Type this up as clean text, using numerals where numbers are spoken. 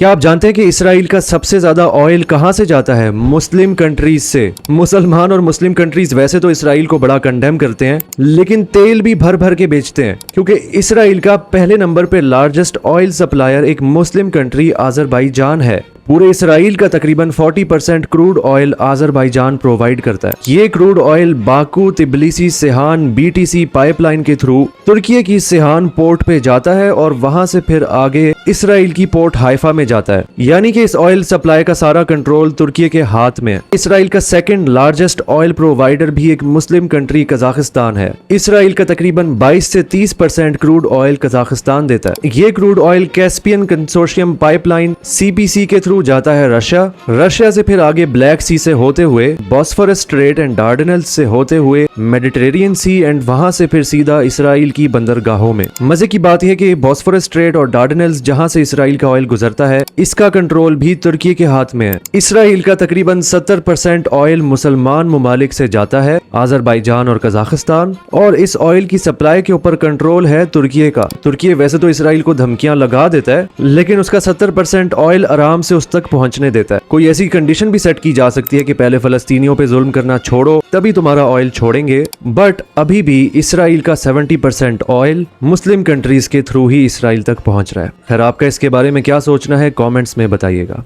क्या आप जानते हैं कि इसराइल का सबसे ज्यादा ऑयल कहां से जाता है? मुस्लिम कंट्रीज से। मुसलमान और मुस्लिम कंट्रीज वैसे तो इसराइल को बड़ा कंडेम करते हैं, लेकिन तेल भी भर भर के बेचते हैं, क्योंकि इसराइल का पहले नंबर पे लार्जेस्ट ऑयल सप्लायर एक मुस्लिम कंट्री आज़रबाईजान है। पूरे इसराइल का तकरीबन 40% क्रूड ऑयल आज़रबाईजान प्रोवाइड करता है। ये crude oil Baku, Tbilisi, Sheehan, BTC pipeline के थ्रू तुर्की की सिहान पोर्ट पे जाता है और वहां से फिर आगे इसराइल की पोर्ट हाइफा में जाता है। यानी कि इस ऑयल सप्लाई का सारा कंट्रोल तुर्की के हाथ में है। इसराइल का सेकंड लार्जेस्ट ऑयल प्रोवाइडर भी एक मुस्लिम कंट्री कजाकिस्तान है। इसराइल का तकरीबन 22 से 30% क्रूड ऑयल कजाकिस्तान देता है। ये crude oil Caspian consortium pipeline CPC के थ्रू जाता है रशिया से फिर आगे ब्लैक सी से होते हुए बॉस्फोरस स्ट्रेट एंड डार्डेनल्स से होते हुए मेडिटेरेनियन सी एंड वहां से फिर सीधा इसराइल की बंदरगाहों में। मजे की बात यह कि बॉस्फोरस स्ट्रेट और डार्डेनल्स जहां से इसराइल का ऑयल गुजरता है, इसका कंट्रोल भी तुर्की के हाथ में है। इसराइल का तकरीबन 70% ऑयल मुसलमान ममालिक से जाता है, आज़रबाईजान और कजाकिस्तान, और इस ऑयल की सप्लाई के ऊपर कंट्रोल है तुर्की का। तुर्की वैसे तो इसराइल को धमकियां लगा देता है, लेकिन उसका 70% ऑयल आराम से उस तक पहुंचने देता है। कोई ऐसी कंडीशन भी सेट की जा सकती है कि पहले फलस्तीनियों पे जुल्म करना छोड़ो, तभी तुम्हारा ऑयल छोड़ेंगे। बट अभी भी इसराइल का 70% ऑयल मुस्लिम कंट्रीज के थ्रू ही इसराइल तक पहुंच रहा है। खैर, आपका इसके बारे में क्या सोचना है, कमेंट्स में बताइएगा।